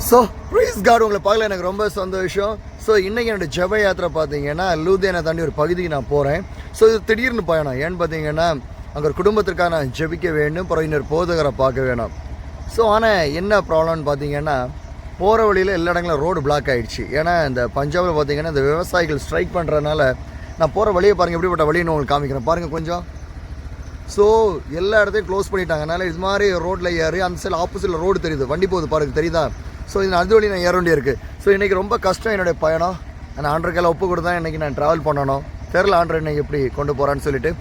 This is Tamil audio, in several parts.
ஸோ ப்ரைஸ் காட் உங்களை பார்க்கல எனக்கு ரொம்ப சந்தோஷம். ஸோ இன்றைக்கி என்னோடய ஜெப யாத்திரை பார்த்தீங்கன்னா லூதியானை தாண்டி ஒரு பகுதிக்கு நான் போகிறேன். ஸோ இது திடீர்னு பயணம். ஏன்னு பார்த்தீங்கன்னா அங்கே ஒரு குடும்பத்திற்காக நான் ஜெபிக்க வேண்டும், அப்புறம் இன்னொரு போதகரை பார்க்க வேணும். ஸோ ஆனால் என்ன ப்ராப்ளம்னு பார்த்தீங்கன்னா போகிற வழியில் எல்லா இடங்களும் ரோடு பிளாக் ஆகிடுச்சு. ஏன்னா இந்த பஞ்சாபில் பார்த்தீங்கன்னா இந்த விவசாயிகள் ஸ்ட்ரைக் பண்ணுறதுனால நான் போகிற வழியை பாருங்கள், எப்படிப்பட்ட வழின்னு உங்களுக்கு காமிக்கிறேன் பாருங்கள் கொஞ்சம். ஸோ எல்லா இடத்தையும் க்ளோஸ் பண்ணிட்டாங்க. அதனால் இது மாதிரி ரோட்டில் ஏறி அந்த சைடில் ஆப்போசிட்டில் ரோடு தெரியுது, வண்டி போகுது பாருங்க, தெரியுதா? ஸோ இது அது வழி நான் ஏற வேண்டிய இருக்குது. ஸோ இன்றைக்கி ரொம்ப கஷ்டம் என்னுடைய பயணம். நான் ஆண்டருக்கெல்லாம் ஒப்பு கொடுத்தா இன்றைக்கி நான் ட்ராவல் பண்ணணும். தெரில ஆண்டர் இன்றைக்கி எப்படி கொண்டு போகிறான்னு சொல்லிட்டு.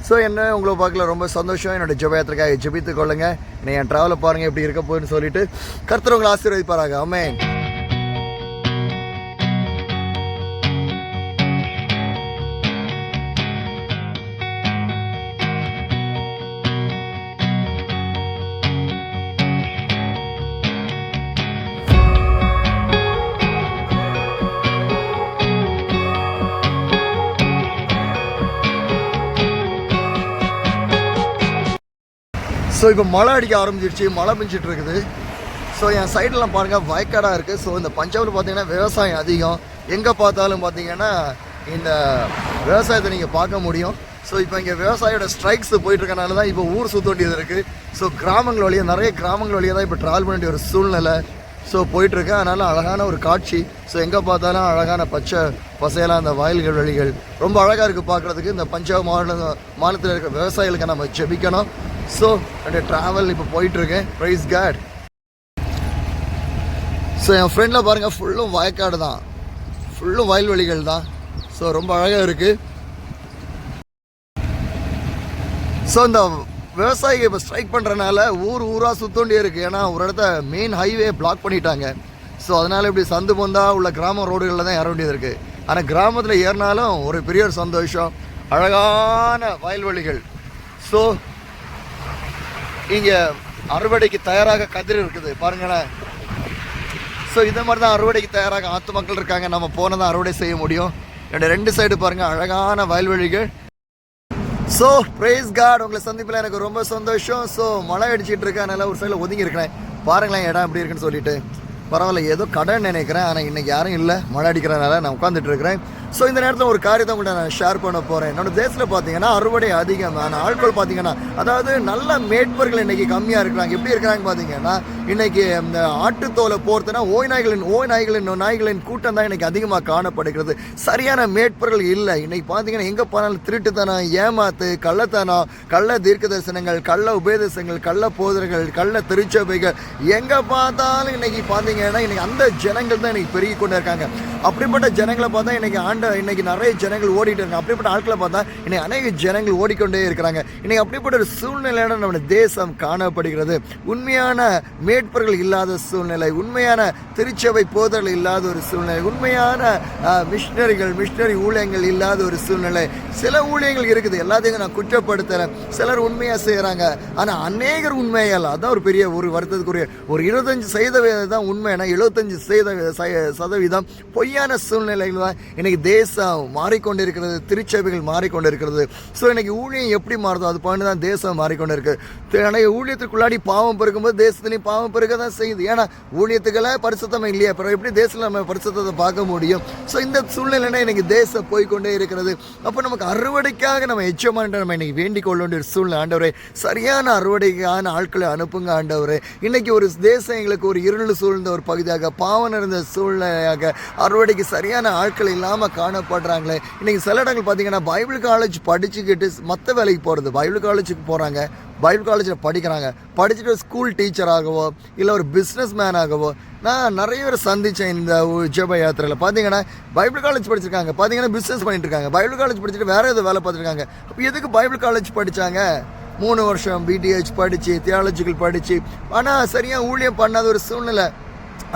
ஸோ என்ன உங்களை பார்க்கல ரொம்ப சந்தோஷம். என்னோடய ஜெபயாத்திரைக்காக ஜெபித்து கொள்ளுங்கள். இன்னைக்கு என் ட்ராவலை பாருங்கள் எப்படி இருக்க போகுதுன்னு சொல்லிட்டு கர்த்தர் உங்களை ஆசீர்வதிப்பாராக. ஆமென். ஸோ இப்போ மழை அடிக்க ஆரம்பிச்சிருச்சு, மழை பெஞ்சிட்டு இருக்குது. ஸோ என் சைடெலாம் பாருங்கள் வயக்காடாக இருக்குது. ஸோ இந்த பஞ்சாபில் பார்த்தீங்கன்னா விவசாயம் அதிகம். எங்கே பார்த்தாலும் பார்த்தீங்கன்னா இந்த விவசாயத்தை நீங்கள் பார்க்க முடியும். ஸோ இப்போ இங்கே விவசாயியோட ஸ்ட்ரைக்ஸ் போயிட்டுருக்கனால தான் இப்போ ஊர் சுற்ற வேண்டியது இருக்குது. ஸோ கிராமங்கள் வழியாக நிறைய கிராமங்கள் வழியாக தான் இப்போ ட்ராவல் பண்ண வேண்டிய ஒரு சூழ்நிலை ஸோ போயிட்டுருக்கு. அதனால் அழகான ஒரு காட்சி. ஸோ எங்கே பார்த்தாலும் அழகான பச்சை பசையெல்லாம் அந்த வயல்கள் வழிகள் ரொம்ப அழகாக இருக்குது பார்க்குறதுக்கு. இந்த பஞ்சாப் மாநிலத்தில் இருக்கிற விவசாயிகளுக்கு நம்ம ஜெபிக்கணும். ஸோ என்னுடைய ட்ராவல் இப்போ போயிட்டுருக்கேன். Praise God. ஸோ என் ஃப்ரெண்டில் பாருங்கள் ஃபுல்லும் வயக்காடு தான், ஃபுல்லும் வயல்வெளிகள் தான். ஸோ ரொம்ப அழகாக இருக்குது. ஸோ இந்த விவசாயிகள் இப்போ ஸ்ட்ரைக் பண்ணுறதுனால ஊராக சுத்தோண்டியே இருக்குது. ஏன்னா ஒரு இடத்த மெயின் ஹைவே பிளாக் பண்ணிட்டாங்க. ஸோ அதனால் இப்படி சந்து பொந்தா உள்ள கிராம ரோடுகளில் தான் ஏற வேண்டியது இருக்குது. ஆனால் கிராமத்தில் ஏறினாலும் ஒரு பெரிய ஒரு சந்தோஷம், அழகான வயல்வெளிகள். ஸோ இங்கே அறுவடைக்கு தயாராக கதிர் இருக்குது பாருங்களேன். ஸோ இந்த மாதிரி தான் அறுவடைக்கு தயாராக ஆற்று மக்கள் இருக்காங்க. நம்ம போனதான் அறுவடை செய்ய முடியும். என்னோட ரெண்டு சைடு பாருங்கள் அழகான வயல்வெளிகள். ஸோ ப்ரைஸ் காட் உங்களை சந்திப்பில் எனக்கு ரொம்ப சந்தோஷம். ஸோ மழை அடிச்சிட்டு இருக்கேன், அதனால் ஒரு சைடில் ஒதுங்கி இருக்கிறேன். பாருங்களேன் இடம் எப்படி இருக்குன்னு சொல்லிட்டு. பரவாயில்ல, ஏதோ கடன் நினைக்கிறேன். ஆனால் இன்றைக்கி யாரும் இல்லை, மழை அடிக்கிறதுனால நான் உட்காந்துட்டு இருக்கிறேன். ஸோ இந்த நேரத்தில் ஒரு காரியத்தை உங்கள்கிட்ட நான் ஷேர் பண்ண போகிறேன். என்னோட தேசத்தில் பார்த்தீங்கன்னா அறுவடை அதிகமான ஆட்கள் பார்த்தீங்கன்னா, அதாவது நல்ல மேட்பர்கள் இன்றைக்கி கம்மியாக இருக்கிறாங்க. எப்படி இருக்கிறாங்க பார்த்தீங்கன்னா, இன்றைக்கி இந்த ஆட்டுத்தோலை போர்த்துனா நாய்களின் கூட்டம் தான் இன்றைக்கி அதிகமாக காணப்படுகிறது. சரியான மேட்பர்கள் இல்லை. இன்றைக்கி பார்த்தீங்கன்னா எங்கே போனாலும் திருட்டுத்தனம், ஏமாத்து, கள்ளத்தனம், கள்ள தீர்க்க தரிசனங்கள், கள்ள உபதேசங்கள், கள்ள போதர்கள், கள்ள திருச்சபைகள், எங்கே பார்த்தாலும் இன்றைக்கி பார்த்தீங்கன்னா இன்றைக்கி அந்த ஜனங்கள் தான் இன்றைக்கி பெருகி கொண்டு இருக்காங்க. அப்படிப்பட்ட ஜனங்களை பார்த்தா இன்னைக்கு நிறைய ஜனங்கள் ஓடிட்டு இருக்காங்க. அப்படிப்பட்ட ஆட்களை பார்த்தா இன்னைக்கு அநேக ஜனங்கள் ஓடிக்கொண்டே இருக்கிறாங்க. இன்னைக்கு அப்படிப்பட்ட ஒரு சூழ்நிலையோட நம்ம தேசம் காணப்படுகிறது. உண்மையான மேட்பர்கள் இல்லாத சூழ்நிலை, உண்மையான திருச்சபை போதர்கள் இல்லாத ஒரு சூழ்நிலை, உண்மையான மிஷினரி ஊழியங்கள் இல்லாத ஒரு சூழ்நிலை. சில ஊழியங்கள் இருக்குது, எல்லாத்தையும் நான் குற்றப்படுத்துறேன். சிலர் உண்மையாக செய்கிறாங்க, ஆனால் அநேகர் உண்மையால் அதான் ஒரு பெரிய ஒரு வருத்தத்துக்குரிய ஒரு 25% தான் உண்மைனா 75% பொய்யான சூழ்நிலைகள் தான் இன்னைக்கு தேசம் மாறிக்கொண்டிருக்கிறது, திருச்சபைகள் மாறிக்கொண்டிருக்கிறது. ஸோ இன்னைக்கு ஊழியம் எப்படி மாறுதோ அது பண்ணி தான் தேசம் மாறிக்கொண்டு இருக்குது. ஆனால் ஊழியத்துக்குள்ளாடி பாவம் பெருக்கும்போது தேசத்துலையும் பாவம் பெருக்க தான் செய்யுது. ஏன்னா ஊழியத்துக்களை பரிசுத்தமாக இல்லையா, அப்புறம் எப்படி தேசத்தில் நம்ம பரிசுத்தத்தை பார்க்க முடியும்? ஸோ இந்த சூழ்நிலைனா இன்னைக்கு தேசம் போய்கொண்டே இருக்கிறது. அப்போ நமக்கு அறுவடைக்காக நம்ம எச்சமான்ட்டு நம்ம இன்னைக்கு வேண்டிக் கொள்ள வேண்டிய ஒரு சூழ்நிலை. ஆண்டவரே சரியான அறுவடைக்கான ஆட்களை அனுப்புங்க ஆண்டவரே. இன்னைக்கு ஒரு தேசம் எங்களுக்கு ஒரு இருள் சூழ்ந்த ஒரு பகுதியாக, பாவம் இருந்த சூழ்நிலையாக, அறுவடைக்கு சரியான ஆட்கள் இல்லாமல் காணப்படுறாங்களே. இன்றைக்கி சில இடங்கள் பார்த்தீங்கன்னா பைபிள் காலேஜ் படிச்சுக்கிட்டு மற்ற வேலைக்கு போகிறது, பைபிள் காலேஜுக்கு போகிறாங்க, பைபிள் காலேஜில் படிச்சுட்டு ஸ்கூல் டீச்சராகவோ இல்லை ஒரு பிஸ்னஸ் மேனாகவோ நான் நிறைய பேர் சந்தித்தேன். இந்த ஜெப யாத்திரையில் பார்த்தீங்கன்னா பைபிள் காலேஜ் படிச்சிருக்காங்க, பார்த்தீங்கன்னா பிஸ்னஸ் பண்ணிட்டு இருக்காங்க. பைபிள் காலேஜ் படிச்சுட்டு வேறு ஏதோ வேலை பார்த்துருக்காங்க. அப்போ எதுக்கு பைபிள் காலேஜ் படித்தாங்க? 3 வருஷம் பிடிஹெச் படித்து தியாலஜிக்கல் படித்து, ஆனால் சரியாக ஊழியம் பண்ணாத ஒரு சூழ்நிலை.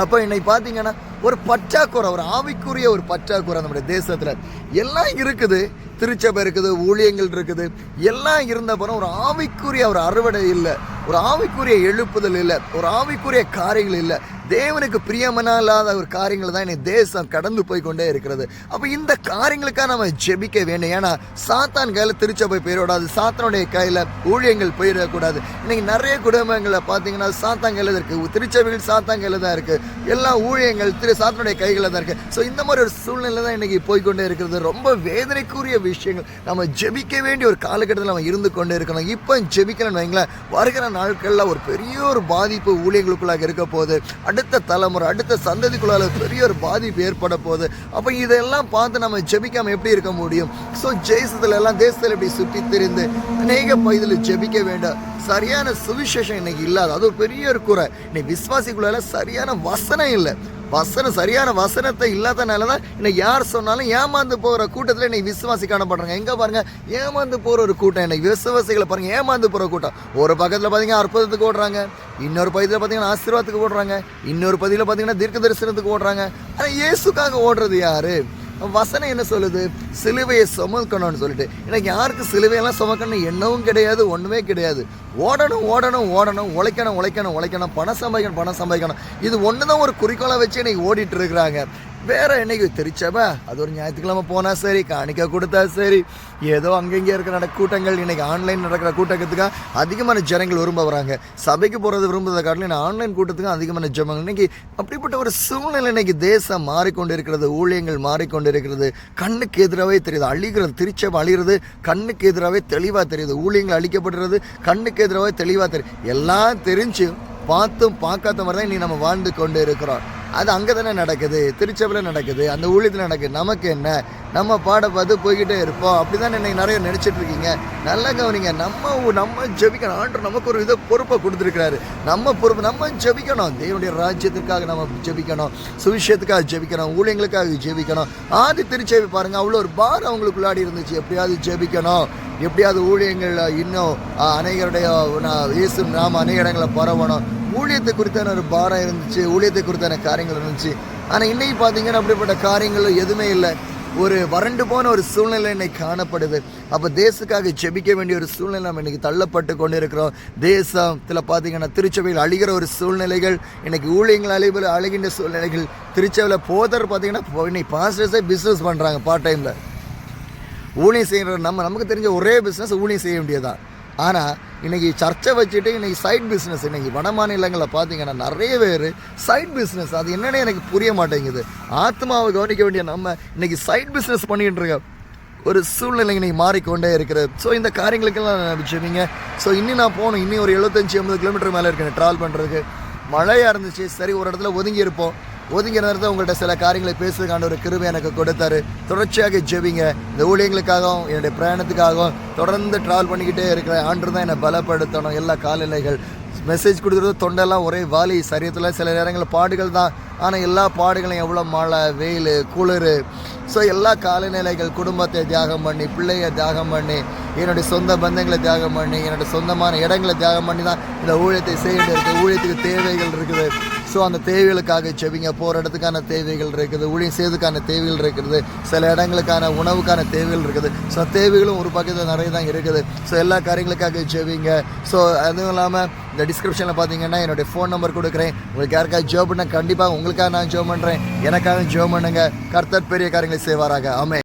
அப்போ இன்னைக்கு பார்த்தீங்கன்னா ஒரு பற்றாக்குறை, ஒரு ஆவிக்குரிய ஒரு பற்றாக்குறை நம்முடைய தேசத்தில். எல்லாம் இருக்குது, திருச்சபை இருக்குது, ஊழியங்கள் இருக்குது, எல்லாம் இருந்த போனால் ஒரு ஆவிக்குரிய ஒரு அறுவடை இல்லை, ஒரு ஆவிக்குரிய எழுப்புதல் இல்லை, ஒரு ஆவிக்குரிய காரியங்கள் இல்லை. தேவனுக்கு பிரியமனாலாத ஒரு காரியங்கள் தான் இன்னைக்கு தேசம் கடந்து போய் கொண்டே இருக்கிறது. அப்போ இந்த காரியங்களுக்காக நம்ம ஜெபிக்க வேண்டும். ஏன்னா சாத்தான் கையில் திருச்சபை போயிடக்கூடாது, சாத்தானுடைய கையில் ஊழியங்கள் போயிடக்கூடாது. இன்னைக்கு நிறைய குடும்பங்களை பார்த்தீங்கன்னா சாத்தான் கையில் இருக்குது, திருச்சபைகள் சாத்தான் கையில் தான் இருக்குது, எல்லா ஊழியங்கள் சாத்தானுடைய கைகளில் தான் இருக்குது. ஸோ இந்த மாதிரி ஒரு சூழ்நிலை தான் இன்னைக்கு போய்கொண்டே இருக்கிறது. ரொம்ப வேதனைக்குரிய விஷயங்கள். நம்ம ஜெபிக்க வேண்டிய ஒரு காலகட்டத்தில் நம்ம இருந்து கொண்டே இருக்கணும். இப்போ ஜெபிக்கலன்னு வைங்களேன், வருகிற நாட்களில் ஒரு பெரிய ஒரு பாதிப்பு ஊழியங்களுக்குள்ளாக இருக்க போகுது. அடுத்த தலைமுறை, அடுத்த சந்ததிக்குள்ளால பெரிய ஒரு பாதிப்பு ஏற்பட போகுது. அப்போ இதெல்லாம் பார்த்து நம்ம ஜெபிக்காமல் எப்படி இருக்க முடியும்? ஸோ ஜெயிசத்தில் எல்லாம் தேசத்தில் இப்படி சுற்றி தெரிந்து அநேக பகுதியில் ஜெபிக்க வேண்டாம். சரியான சுவிசேஷம் இன்னைக்கு இல்லாத, அது ஒரு பெரிய ஒரு குறை. இன்னைக்கு விசுவாசிக்குள்ள சரியான வசனம் இல்லை. சரியான வசனத்தை இல்லாதனால தான் இன்னைக்கு யார் சொன்னாலும் ஏமாந்து போகிற கூட்டத்தில் இன்னைக்கு விசுவாசி காணப்படுறாங்க. எங்கே பாருங்க, ஏமாந்து போகிற ஒரு கூட்டம். இன்னைக்கு விசுவாசிகளை பாருங்க, ஏமாந்து போகிற கூட்டம். ஒரு பக்கத்தில் பார்த்தீங்கன்னா அற்புதத்துக்கு ஓடுறாங்க, இன்னொரு பகுதியில் பார்த்தீங்கன்னா ஆசீர்வாதத்துக்கு ஓடுறாங்க, இன்னொரு பகுதியில் பார்த்தீங்கன்னா தீர்க்க தரிசனத்துக்கு ஓடுறாங்க. ஆனால் இயேசுக்காக ஓடுறது யாரு? வசனம் என்ன சொல்லுது? சிலுவையை சுமக்கணும்னு சொல்லிட்டு. எனக்கு யாருக்கு சிலுவையெல்லாம் சுமக்கணும் எண்ணவும் கிடையாது, ஒன்றுமே கிடையாது. ஓடணும் ஓடணும் ஓடணும், உழைக்கணும் உழைக்கணும் உழைக்கணும், பணம் சம்பாதிக்கணும். இது ஒன்று தான் ஒரு குறிக்கோளை வச்சு இன்னைக்கு ஓடிட்டு இருக்கிறாங்க. வேற என்னைக்கு திருச்சபை அது ஒரு ஞாயிற்றுக்கிழமை போனால் சரி, காணிக்க கொடுத்தா சரி, ஏதோ அங்கங்கே இருக்கிற கூட்டங்கள். இன்னைக்கு ஆன்லைன் நடக்கிற கூட்டத்துக்காக அதிகமான ஜனங்கள் விரும்ப வராங்க. சபைக்கு போகிறது விரும்புவதை காட்டிலும் ஆன்லைன் கூட்டத்துக்கு அதிகமான ஜனங்கள். இன்னைக்கு அப்படிப்பட்ட ஒரு சூழ்நிலை இன்னைக்கு தேசம் மாறிக்கொண்டு இருக்கிறது, ஊழியங்கள் மாறிக்கொண்டு இருக்கிறது. கண்ணுக்கு எதிராகவே தெரியுது, அழிகிறது. திருச்சபை அழிகிறது கண்ணுக்கு எதிராகவே தெளிவாக தெரியுது. ஊழியங்கள் அழிக்கப்படுறது கண்ணுக்கு எதிராகவே தெளிவாக தெரியுது. எல்லாம் தெரிஞ்சு பார்த்தும் பார்க்காத மாதிரி தான் இன்னைக்கு நம்ம வாழ்ந்து கொண்டு இருக்கிறோம். அது அங்கே தானே நடக்குது, திருச்சபையில் நடக்குது, அந்த ஊழியத்தில் நடக்குது. நமக்கு என்ன, நம்ம பாட பார்த்து போய்கிட்டே இருப்போம். அப்படி தான் இன்னைக்கு நிறைய நினச்சிட்டு இருக்கீங்க. நல்லா கவனிங்க, நம்ம ஜெபிக்கணும். ஆண்டவர் நமக்கு ஒரு இதை பொறுப்பை கொடுத்துருக்கிறாரு. நம்ம பொறுப்பு, நம்ம ஜெபிக்கணும். தேவனுடைய ராஜ்யத்துக்காக நம்ம ஜெபிக்கணும், சுவிசேஷத்துக்காக ஜெபிக்கணும், ஊழியங்களுக்காக ஜெபிக்கணும். ஆதி திருச்சபை பாருங்க, அவ்வளோ ஒரு பாரம் அவங்களுக்குள்ளாடி இருந்துச்சு. எப்படியாவது ஜெபிக்கணும், எப்படியாவது ஊழியங்கள் இன்னும் அநேகருடைய இயேசு நாம அநேக இடங்களை பரவணும். ஊழியத்தை குறித்தான ஒரு பாரம் இருந்துச்சு, ஊழியத்தை குறித்தான காரியங்கள் இருந்துச்சு. ஆனால் இன்னைக்கு பார்த்தீங்கன்னா அப்படிப்பட்ட காரியங்கள் எதுவுமே இல்லை. ஒரு வறண்டு போன ஒரு சூழ்நிலை இன்னைக்கு காணப்படுது. அப்போ தேசத்துக்காக ஜெபிக்க வேண்டிய ஒரு சூழ்நிலை நம்ம இன்னைக்கு தள்ளப்பட்டு கொண்டு இருக்கிறோம். தேசத்தில் பார்த்தீங்கன்னா திருச்சபையில் அழிகிற ஒரு சூழ்நிலைகள், இன்னைக்கு ஊழியங்கள் அழுகின்ற சூழ்நிலைகள். திருச்சபையில் போதர் பார்த்தீங்கன்னா இன்னைக்கு பாஸ்டர்ஸே பிஸ்னஸ் பண்ணுறாங்க. பார்ட் டைமில் ஊழியம் செய்கிற நமக்கு தெரிஞ்ச ஒரே பிஸ்னஸ் ஊழியம் செய்ய வேண்டியதான். ஆனால் இன்றைக்கி சர்ச்சை வச்சுட்டு இன்றைக்கி சைட் பிஸ்னஸ். இன்றைக்கி வட மாநிலங்களில் பார்த்தீங்கன்னா நிறைய பேர் சைட் பிஸ்னஸ், அது என்னென்னு எனக்கு புரிய மாட்டேங்குது. ஆத்மாவை கவனிக்க வேண்டிய நம்ம இன்றைக்கி சைட் பிஸ்னஸ் பண்ணிக்கிட்டு இருக்க ஒரு சூழ்நிலை இன்றைக்கி மாறிக்கொண்டே இருக்கிறது. ஸோ இந்த காரியங்களுக்கெல்லாம் நினச்சிவிங்க. ஸோ இன்னும் நான் போகணும், இன்னும் ஒரு 75-80 கிலோமீட்டர் மேலே இருக்கேன் ட்ராவல் பண்ணுறதுக்கு. மழையாக இருந்துச்சு, சரி ஒரு இடத்துல ஒதுங்கி இருப்போம். ஒதுங்கிற நேரத்தில் உங்கள்கிட்ட சில காரியங்களை பேசுறதுக்கான ஒரு கிருபை எனக்கு கொடுத்தாரு. தொடர்ச்சியாக ஜெபிங்க. இந்த ஊழியங்களுக்காகவும் என்னுடைய பிரயாணத்துக்காகவும் தொடர்ந்து ட்ராவல் பண்ணிக்கிட்டே இருக்கிறேன். ஆண்டு தான் என்னை பலப்படுத்தணும். எல்லா காலநிலைகள் மெசேஜ் கொடுக்குறது தொண்டெல்லாம் ஒரே வாலி, சரியத்தில் சில நேரங்களில் பாடுகள் தான். ஆனால் எல்லா பாடுகளையும் எவ்வளோ மழை, வெயில், குளிர், ஸோ எல்லா காலநிலைகள், குடும்பத்தை தியாகம் பண்ணி, பிள்ளையை தியாகம் பண்ணி, என்னுடைய சொந்த பந்தங்களை தியாகம் பண்ணி, என்னுடைய சொந்தமான இடங்களை தியாகம் பண்ணி தான் இந்த ஊழியத்தை செய்ய இருக்குது. ஊழியத்துக்கு தேவைகள் இருக்குது. ஸோ அந்த தேவைகளுக்காக செவிங்க. போகிற இடத்துக்கான தேவைகள் இருக்குது, ஊழியம் செய்வதுக்கான தேவைகள் இருக்குது, சில இடங்களுக்கான உணவுக்கான தேவைகள் இருக்குது. ஸோ தேவைகளும் ஒரு பக்கத்தில் நிறைய தான் இருக்குது. ஸோ எல்லா காரியங்களுக்காக செவிங்க. ஸோ அதுவும் இல்லாமல் இந்த டிஸ்கிரிப்ஷனில் பார்த்தீங்கன்னா என்னுடைய ஃபோன் நம்பர் கொடுக்குறேன். உங்களுக்கு யாருக்காக ஜோப் பண்ணால் கண்டிப்பாக உங்களுக்காக நான் ஜோப் பண்ணுறேன். எனக்காக ஜோப் பண்ணுங்க. கர்த்தர் பெரிய காரியங்களை செய்வாராக. ஆமென்.